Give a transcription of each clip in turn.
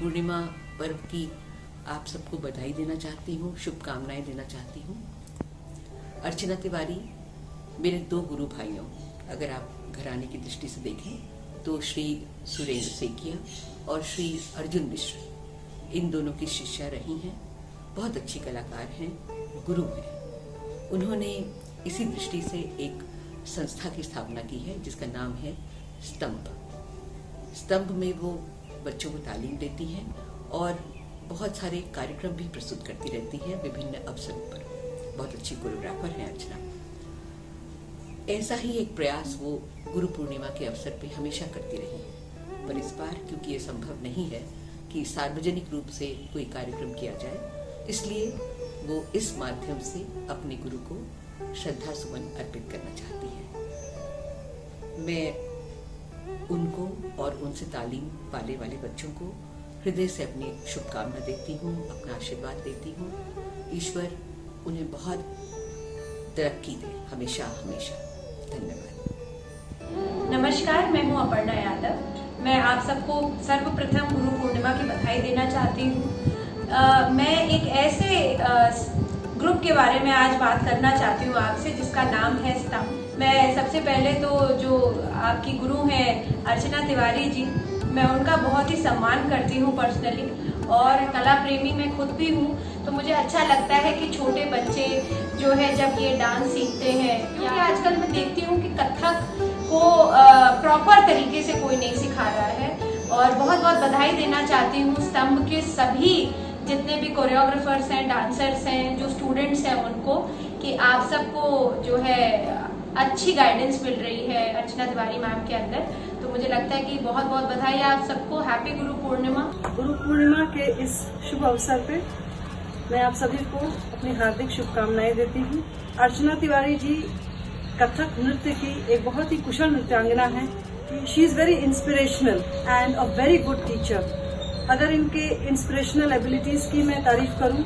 पूर्णिमा पर्व की आप सबको बधाई देना चाहती हूँ, शुभकामनाएं देना चाहती हूँ। अर्चना तिवारी मेरे 2 गुरु भाइयों, अगर आप घराने की दृष्टि से देखें तो श्री सुरेंद्र सेकिया और श्री अर्जुन मिश्र, इन दोनों की शिष्या रही हैं। बहुत अच्छी कलाकार हैं, गुरु हैं। उन्होंने इसी दृष्टि से एक संस्था की स्थापना की है जिसका नाम है स्तंभ। स्तंभ में वो बच्चों को तालीम देती हैं और बहुत सारे कार्यक्रम भी प्रस्तुत करती रहती हैं विभिन्न अवसरों पर। बहुत अच्छी कोरियोग्राफर हैं अर्चना। ऐसा ही एक प्रयास वो गुरु पूर्णिमा के अवसर पे हमेशा करती रही है, पर इस बार क्योंकि ये संभव नहीं है कि सार्वजनिक रूप से कोई कार्यक्रम किया जाए, इसलिए वो इस माध्यम से अपने गुरु को श्रद्धा सुमन अर्पित करना चाहती है। मैं उनको और उनसे तालीम पाने वाले बच्चों को हृदय से अपनी शुभकामना देती हूँ, अपना आशीर्वाद देती हूँ। ईश्वर उन्हें बहुत तरक्की दे हमेशा हमेशा। धन्यवाद। नमस्कार, मैं हूँ अपर्णा यादव। मैं आप सबको सर्वप्रथम गुरु पूर्णिमा की बधाई देना चाहती हूँ। मैं एक ऐसे ग्रुप के बारे में आज बात करना चाहती हूँ आपसे जिसका नाम है स्तंभ। मैं सबसे पहले तो जो आपकी गुरु हैं अर्चना तिवारी जी, मैं उनका बहुत ही सम्मान करती हूँ पर्सनली, और कला प्रेमी मैं खुद भी हूँ। तो मुझे अच्छा लगता है कि छोटे बच्चे जो है जब ये डांस सीखते हैं, क्योंकि आजकल मैं देखती हूँ कि कथक को प्रॉपर तरीके से कोई नहीं सिखा रहा है। और बहुत बहुत बधाई देना चाहती हूँ स्तंभ के सभी जितने भी कोरियोग्राफर्स हैं, डांसर्स हैं, जो स्टूडेंट्स हैं उनको, कि आप सबको जो है अच्छी गाइडेंस मिल रही है अर्चना तिवारी मैम के अंदर। तो मुझे लगता है कि बहुत बहुत बधाई आप सबको। हैप्पी गुरु पूर्णिमा। गुरु पूर्णिमा के इस शुभ अवसर पे मैं आप सभी को अपनी हार्दिक शुभकामनाएं देती हूँ। अर्चना तिवारी जी कथक नृत्य की एक बहुत ही कुशल नृत्यांगना है। She is very inspirational and a very good teacher. अगर इनके इंस्पिरेशनल एबिलिटीज़ की मैं तारीफ करूँ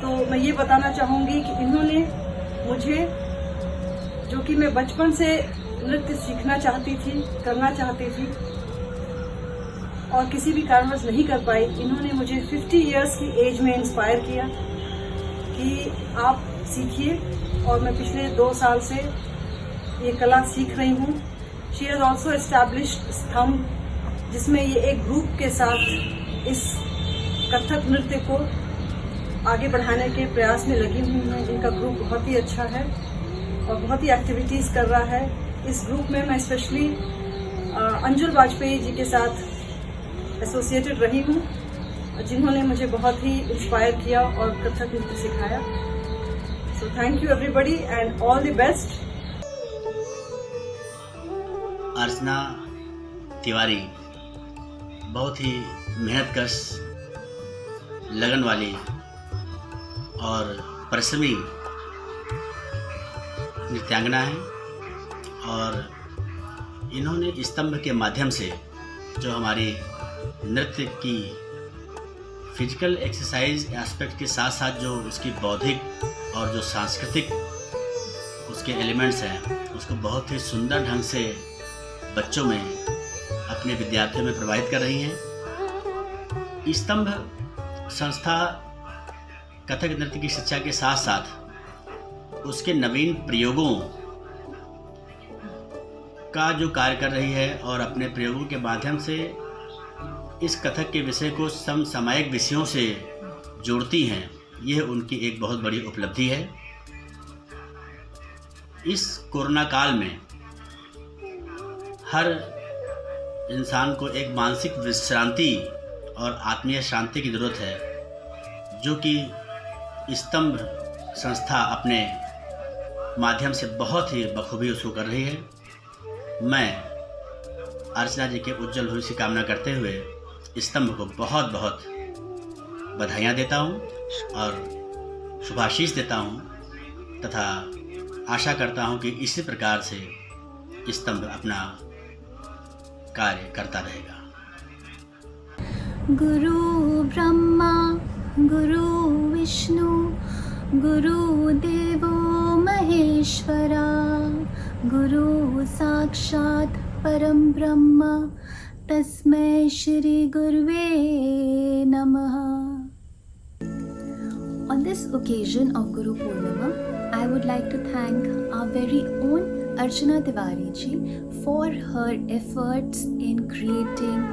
तो मैं ये बताना चाहूँगी कि इन्होंने मुझे, जो कि मैं बचपन से नृत्य सीखना चाहती थी, करना चाहती थी और किसी भी कारणवश नहीं कर पाई, इन्होंने मुझे 50 इयर्स की एज में इंस्पायर किया कि आप सीखिए। और मैं पिछले 2 साल से ये कला सीख रही हूँ। शी हैज ऑल्सो एस्टैब्लिश्ड स्तंभ, जिसमें ये एक ग्रुप के साथ इस कथक नृत्य को आगे बढ़ाने के प्रयास में लगी हुई हैं। इनका ग्रुप बहुत ही अच्छा है और बहुत ही एक्टिविटीज़ कर रहा है। इस ग्रुप में मैं स्पेशली अंजुल वाजपेयी जी के साथ एसोसिएटेड रही हूँ, जिन्होंने मुझे बहुत ही इंस्पायर किया और कथक नृत्य सिखाया। So thank you everybody and all the best. Archana Tiwari बहुत ही मेहनतकश, लगन वाली और परिश्रमी नृत्यांगना है, और इन्होंने स्तंभ के माध्यम से जो हमारी नृत्य की फिजिकल एक्सरसाइज एस्पेक्ट के साथ साथ जो उसकी बौद्धिक और जो सांस्कृतिक उसके एलिमेंट्स हैं, उसको बहुत ही सुंदर ढंग से बच्चों में, अपने विद्यार्थियों में प्रवाहित कर रही हैं। स्तंभ संस्था कथक नृत्य की शिक्षा के साथ साथ उसके नवीन प्रयोगों का जो कार्य कर रही है और अपने प्रयोगों के माध्यम से इस कथक के विषय को समसामयिक विषयों से जोड़ती हैं। यह उनकी एक बहुत बड़ी उपलब्धि है। इस कोरोना काल में हर इंसान को एक मानसिक विश्रांति और आत्मीय शांति की ज़रूरत है, जो कि स्तंभ संस्था अपने माध्यम से बहुत ही बखूबी उसको कर रही है। मैं अर्चना जी के उज्जवल भविष्य की कामना करते हुए स्तंभ को बहुत बहुत बधाइयाँ देता हूँ और शुभाशीष देता हूँ, तथा आशा करता हूँ कि इसी प्रकार से स्तंभ अपना कार्य करता रहेगा। गुरु ब्रह्मा गुरु विष्णु गुरुदेवो महेश्वरा गुरु साक्षात् परम ब्रह्म तस्मै श्री गुरुवे नमः. On this occasion of Guru Purnima, I would like to thank our very own Archana Tiwari ji for her efforts in creating,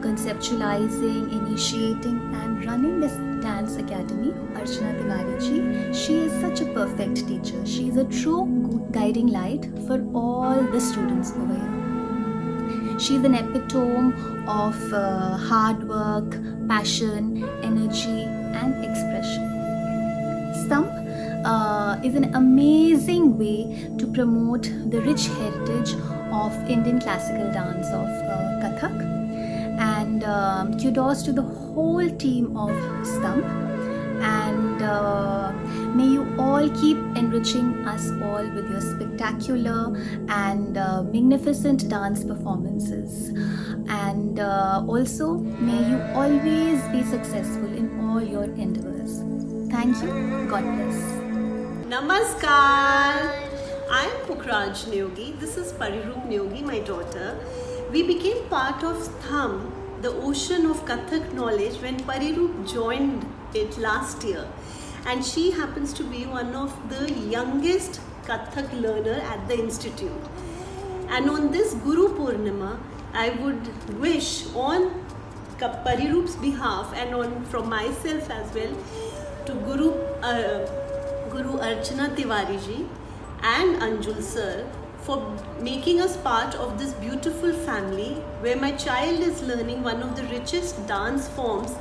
conceptualizing, initiating and running this dance academy. Archana Tiwari ji, she is such a perfect teacher. She is a true guiding light for all the students over here. She is an epitome of hard work, passion, energy and expression. Stump is an amazing way to promote the rich heritage of Indian classical dance of Kathak, and kudos to the whole team of Stump, and may you all keep enriching us all with your spectacular and magnificent dance performances, and also may you always be successful in all your endeavors. Thank you. God bless. Namaskar. I am Pukhraj Neogi. This is Pariroop Neogi, my daughter. We became part of Stham, the ocean of Kathak knowledge, when Pariroop joined it last year. And she happens to be one of the youngest Kathak learner at the institute. And on this Guru Purnima, I would wish on Pariroop's behalf and from myself as well, to Guru Archana Tiwari ji and Anjul sir for making us part of this beautiful family where my child is learning one of the richest dance forms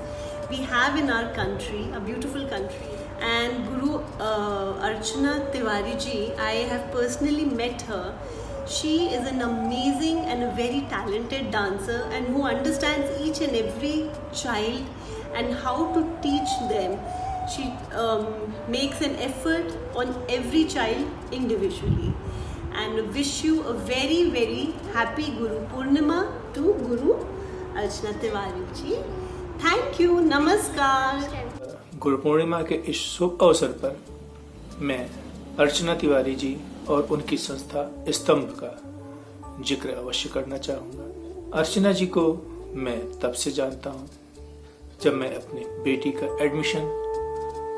we have in our country, a beautiful country. And Guru Archana Tiwari ji, I have personally met her. She is an amazing and a very talented dancer and who understands each and every child and how to teach them. She makes an effort on every child individually, and wish you a very very happy Guru Purnima to Guru Archana Tiwari ji. Thank you. Namaskar. Guru Purnima के इस शुभ अवसर पर मैं अर्चना तिवारी जी और उनकी संस्था स्तंभ का जिक्र अवश्य करना चाहूँगा। अर्चना जी को मैं तब से जानता हूँ जब मैं अपनी बेटी का एडमिशन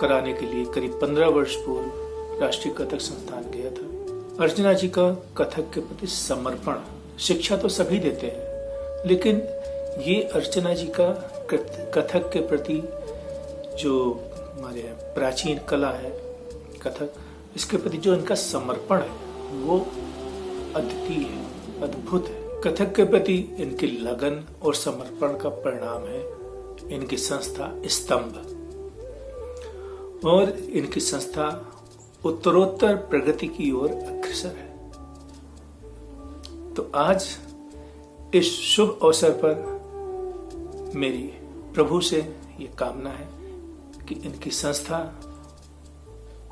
कराने के लिए करीब 15 वर्ष पूर्व राष्ट्रीय कथक संस्थान गया था। अर्चना जी का कथक के प्रति समर्पण, शिक्षा तो सभी देते हैं, लेकिन ये अर्चना जी का कथक के प्रति जो हमारे प्राचीन कला है कथक, इसके प्रति जो इनका समर्पण है वो अद्वितीय है, अद्भुत है। कथक के प्रति इनकी लगन और समर्पण का परिणाम है इनकी संस्था स्तंभ, और इनकी संस्था उत्तरोत्तर प्रगति की ओर अग्रसर है। तो आज इस शुभ अवसर पर मेरी प्रभु से ये कामना है कि इनकी संस्था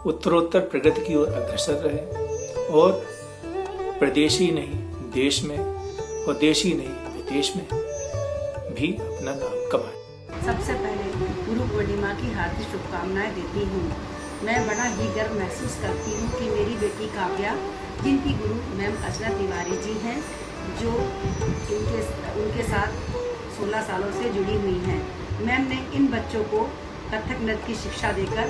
उत्तरोत्तर प्रगति की ओर अग्रसर रहे और प्रदेश ही नहीं देश में और देश ही नहीं विदेश में भी अपना नाम कमाए। सबसे पहले गुरु पूर्णिमा की हार्दिक शुभकामनाएं देती हूँ। मैं बड़ा ही गर्व महसूस करती हूँ कि मेरी बेटी काव्या, जिनकी गुरु मैम अर्चना तिवारी जी हैं, जो उनके साथ 16 सालों से जुड़ी हुई हैं। मैम ने इन बच्चों को कथक नृत्य की शिक्षा देकर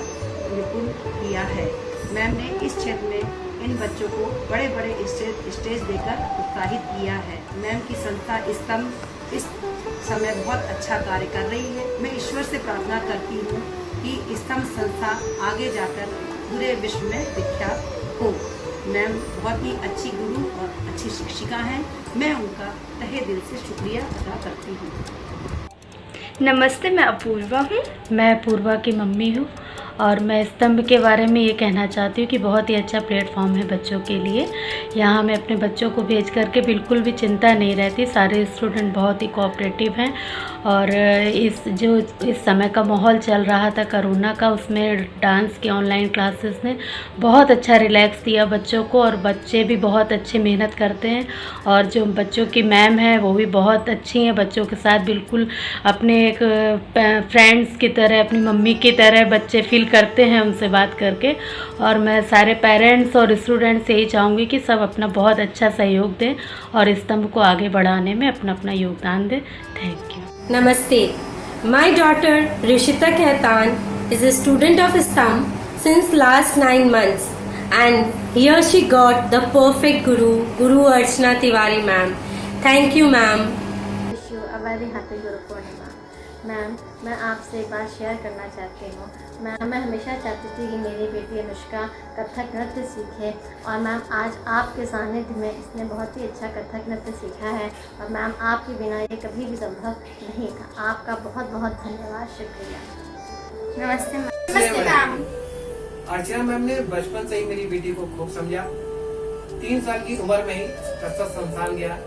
निपुण किया है। मैम ने इस क्षेत्र में इन बच्चों को बड़े बड़े स्टेज देकर उत्साहित किया है। मैम की संस्था स्तंभ इस समय बहुत अच्छा कार्य कर रही है। मैं ईश्वर से प्रार्थना करती हूँ कि स्तंभ संस्था आगे जाकर पूरे विश्व में विख्यात हो। मैम बहुत ही अच्छी गुरु और अच्छी शिक्षिका हैं। मैं उनका तहे दिल से शुक्रिया अदा करती हूँ। नमस्ते, मैं अपूर्वा हूँ। मैं अपूर्वा की मम्मी हूँ और मैं स्तंभ के बारे में ये कहना चाहती हूँ कि बहुत ही अच्छा प्लेटफॉर्म है बच्चों के लिए। यहाँ हमें अपने बच्चों को भेज करके बिल्कुल भी चिंता नहीं रहती। सारे स्टूडेंट बहुत ही कोऑपरेटिव हैं और इस समय का माहौल चल रहा था कोरोना का, उसमें डांस की ऑनलाइन क्लासेस ने बहुत अच्छा रिलैक्स दिया बच्चों को और बच्चे भी बहुत अच्छे मेहनत करते हैं। और जो बच्चों की मैम है वो भी बहुत अच्छी हैं, बच्चों के साथ बिल्कुल अपने एक फ्रेंड्स की तरह, अपनी मम्मी की तरह बच्चे फील करते हैं उनसे बात करके। और मैं सारे पेरेंट्स और स्टूडेंट्स से यही चाहूँगी कि सब अपना बहुत अच्छा सहयोग दें और स्तंभ को आगे बढ़ाने में अपना अपना योगदान दें। Thank you. Namaste. My daughter Rishita Khaitan is a student of स्तंभ since last 9 months, and here she got the perfect Guru Archana Tiwari ma'am. Thank you ma'am. Wish you a very happy Guru Purnima. Ma'am, मैं आपसे एक बात share करना चाहती हूँ। Ma'am, मैं हमेशा चाहती थी कि मेरी बेटी अनुष्का कथक नृत्य सीखे, और मैम आज आपके सानिध्य में इसने बहुत ही अच्छा कथक नृत्य सीखा है, और मैम आपके बिना ये कभी भी संभव नहीं था। आपका बहुत बहुत धन्यवाद, शुक्रिया। नमस्ते मैम। अर्चना मैम ने बचपन से ही मेरी बेटी को खूब समझा। 3 साल की उम्र में ही कथक संस्थान गया,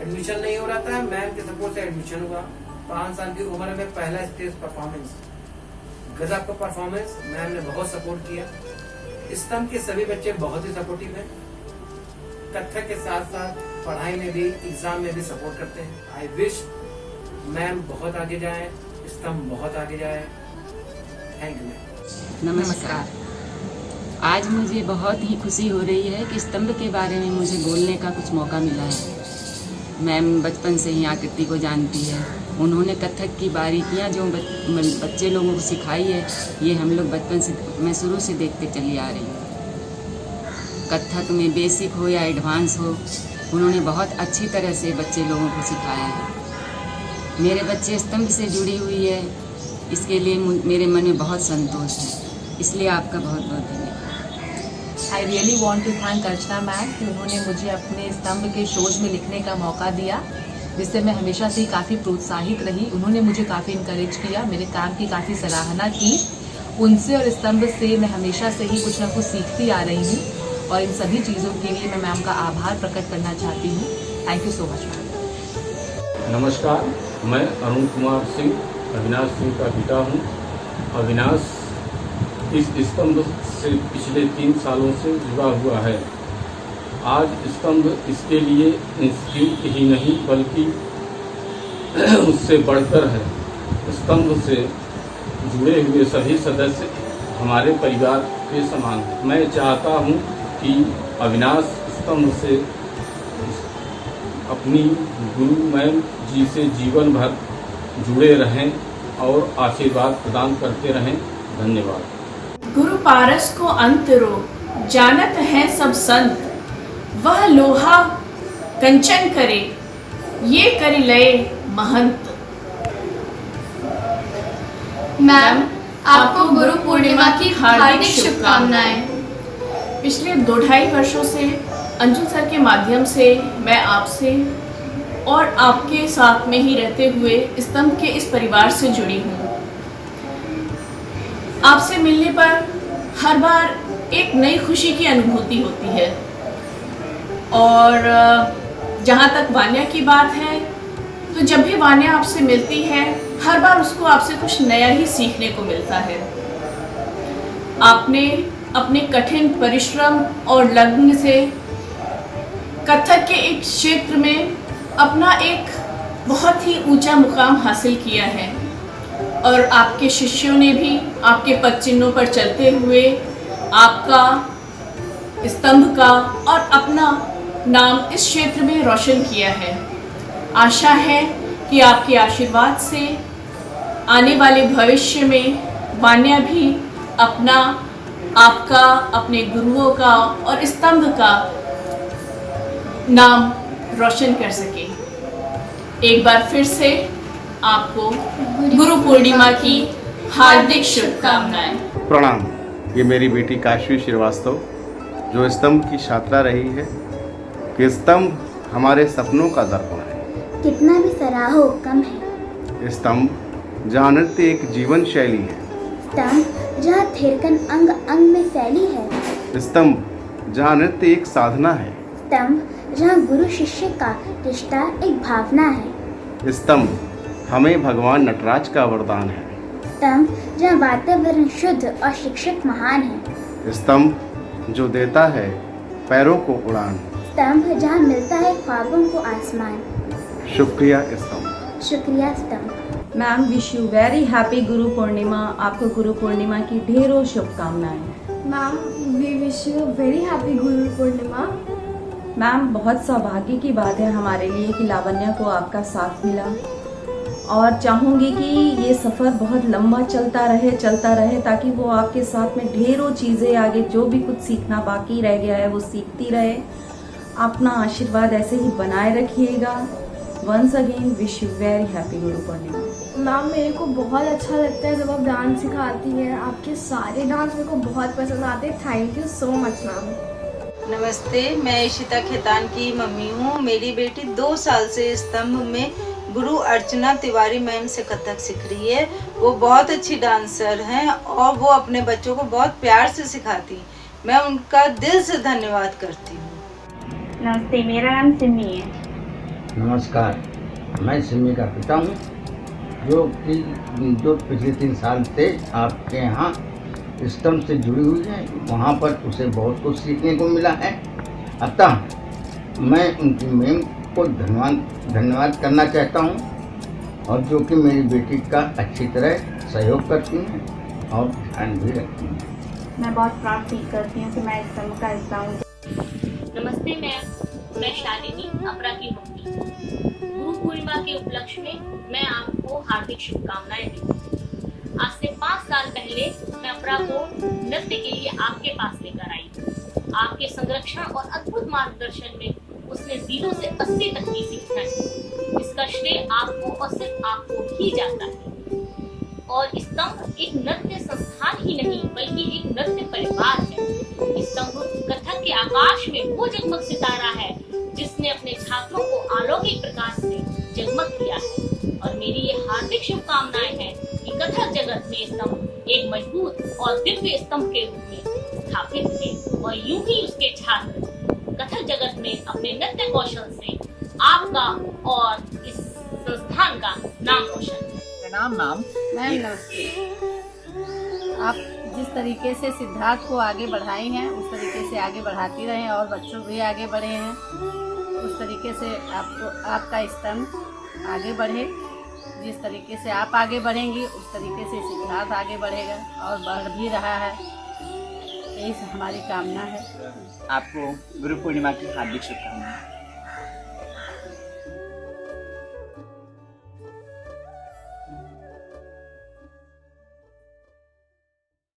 एडमिशन नहीं हो रहा था, मैम के सपोर्ट से एडमिशन हुआ। 5 साल की उम्र में पहला स्टेज परफॉर्मेंस, गजब का परफॉर्मेंस, मैम ने बहुत सपोर्ट किया। स्तंभ के सभी बच्चे बहुत ही सपोर्टिव हैं, कथक के साथ साथ पढ़ाई में भी, एग्जाम में भी सपोर्ट करते हैं। आई विश मैम बहुत आगे जाए, स्तंभ बहुत आगे जाए। Thank you ma'am. नमस्कार। आज मुझे बहुत ही खुशी हो रही है कि स्तंभ के बारे में मुझे बोलने का कुछ मौका मिला है। मैम बचपन से ही आकृति को जानती है। उन्होंने कथक की बारीकियां जो बच्चे लोगों को सिखाई है, ये हम लोग बचपन से, मैं शुरू से देखते चली आ रही हूँ। कथक में बेसिक हो या एडवांस हो, उन्होंने बहुत अच्छी तरह से बच्चे लोगों को सिखाया है। मेरे बच्चे स्तंभ से जुड़ी हुई है, इसके लिए मेरे मन में बहुत संतोष है, इसलिए आपका बहुत बहुत धन्यवाद। I really want to thank Archana ma'am कि उन्होंने मुझे अपने स्तंभ के शोज में लिखने का मौका दिया, जिससे मैं हमेशा से ही काफ़ी प्रोत्साहित रही। उन्होंने मुझे काफ़ी इनकरेज किया, मेरे काम की काफ़ी सराहना की। उनसे और स्तंभ से मैं हमेशा से ही कुछ ना कुछ सीखती आ रही हूँ, और इन सभी चीज़ों के लिए मैं मैम का आभार प्रकट करना चाहती हूँ। Thank you so much ma'am. नमस्कार, मैं अरुण कुमार सिंह, अविनाश सिंह का पिता हूँ। अविनाश इस स्तंभ से पिछले 3 सालों से जुड़ा हुआ है। आज स्तंभ इसके लिए इंस्टीट्यूट ही नहीं बल्कि उससे बढ़कर है। स्तंभ से जुड़े हुए सभी सदस्य हमारे परिवार के समान हैं। मैं चाहता हूं कि अविनाश स्तंभ से अपनी गुरु मैम जी से जीवन भर जुड़े रहें और आशीर्वाद प्रदान करते रहें। धन्यवाद। गुरु पारस को अंतरो जानत है सब संत, वह लोहा कंचन करे ये करि लय महंत। मैम, आपको गुरु पूर्णिमा की हार्दिक शुभकामनाएं। पिछले 2-2.5 वर्षों से अंजुल सर के माध्यम से मैं आपसे और आपके साथ में ही रहते हुए स्तंभ के इस परिवार से जुड़ी हूँ। आपसे मिलने पर हर बार एक नई खुशी की अनुभूति होती है, और जहाँ तक वान्या की बात है, तो जब भी वान्या आपसे मिलती है, हर बार उसको आपसे कुछ नया ही सीखने को मिलता है। आपने अपने कठिन परिश्रम और लगन से कथक के एक क्षेत्र में अपना एक बहुत ही ऊंचा मुकाम हासिल किया है, और आपके शिष्यों ने भी आपके पद चिन्हों पर चलते हुए आपका, स्तंभ का और अपना नाम इस क्षेत्र में रोशन किया है। आशा है कि आपके आशीर्वाद से आने वाले भविष्य में वान्या भी अपना, आपका, अपने गुरुओं का और स्तंभ का नाम रोशन कर सके। एक बार फिर से आपको गुरु पूर्णिमा की हार्दिक शुभकामनाएं। प्रणाम। ये मेरी बेटी काशवी श्रीवास्तव, जो स्तंभ की छात्रा रही है, कि स्तंभ हमारे सपनों का दर्पण है। कितना भी सराहो कम है। स्तंभ जहाँ नृत्य एक जीवन शैली है। स्तंभ जहाँ थिरकन अंग अंग में फैली है। स्तंभ जहाँ नृत्य एक साधना है। स्तंभ जहाँ गुरु शिष्य का रिश्ता एक भावना है। स्तंभ हमें भगवान नटराज का वरदान है। स्तंभ जहाँ वातावरण शुद्ध और शिक्षक महान है। स्तंभ जो देता है पैरों को उड़ान। स्तंभ जहाँ मिलता है ख्वाबों को आसमान। शुक्रिया स्तंभ। शुक्रिया स्तंभ। Ma'am wish you very happy Guru Purnima. आपको गुरु पूर्णिमा की ढेरों शुभकामनाएं। Ma'am we wish you very happy Guru Purnima. Ma'am बहुत सौभाग्य की बात है हमारे लिए कि लावण्या को आपका साथ मिला, और चाहूँगी कि ये सफ़र बहुत लंबा चलता रहे ताकि वो आपके साथ में ढेरों चीज़ें आगे जो भी कुछ सीखना बाकी रह गया है वो सीखती रहे। अपना आशीर्वाद ऐसे ही बनाए रखिएगा। Once again wish you very happy Guru Purnima. Ma'am मेरे को बहुत अच्छा लगता है जब आप डांस सिखाती हैं। आपके सारे डांस मेरे को बहुत पसंद आते हैं। Thank you so much ma'am. नमस्ते, मैं इशिता खेतान की मम्मी हूँ। मेरी बेटी 2 साल से स्तंभ में गुरु अर्चना तिवारी मैम से कथक सीख रही है। वो बहुत अच्छी डांसर हैं और वो अपने बच्चों को बहुत प्यार से सिखाती हैं। मैं उनका दिल से धन्यवाद करती हूँ। नमस्ते, मेरा नाम सिमी है। नमस्कार, मैं सिमी का पिता हूँ जो पिछले 3 साल से आपके यहाँ स्तंभ से जुड़ी हुई है। वहाँ पर उसे बहुत कुछ सीखने को मिला है। अतः मैं उनकी मैम को धन्यवाद करना चाहता हूँ, और जो कि मेरी बेटी का अच्छी तरह सहयोग करती हैं और ध्यान भी रखती हैं। मैं बहुत प्राउड फील करती हूँ कि मैं स्तंभ का हिस्सा हूँ। नमस्ते मैं शालिनी, अपरा की मम्मी। गुरु पूर्णिमा के उपलक्ष्य में मैं आपको हार्दिक शुभकामनाएं देती हूँ। आज से 5 साल पहले मैं अपरा को नृत्य के लिए आपके पास लेकर आई। आपके संरक्षण और अद्भुत मार्गदर्शन में उसने 0 से 80 तक की सीखना है। इसका श्रेय आपको और सिर्फ आपको ही जाता है। और स्तंभ एक नृत्य संस्थान ही नहीं बल्कि एक नृत्य परिवार है। स्तंभ कथक के आकाश में वो जगमग सितारा है जिसने अपने छात्रों को अलौकिक प्रकाश से जगमग किया है। और मेरी ये हार्दिक शुभकामनाएं हैं कि कथक जगत में स्तंभ एक मजबूत और दिव्य स्तंभ के रूप में स्थापित हुए, और यूं ही उसके छात्र कथक जगत में अपने नृत्य कौशल से आपका और इस संस्थान का नाम रोशन। प्रणाम मैम। नमस्ते। आप जिस तरीके से सिद्धार्थ को आगे बढ़ाई हैं उस तरीके से आगे बढ़ाती रहें और बच्चों भी आगे बढ़े हैं उस तरीके से आपका स्तंभ आगे बढ़े। जिस तरीके से आप आगे बढ़ेंगी उस तरीके से सिद्धार्थ आगे बढ़ेगा और बढ़ भी रहा है। यही हमारी कामना है। आपको गुरु पूर्णिमा की हार्दिक शुभकामनाएं।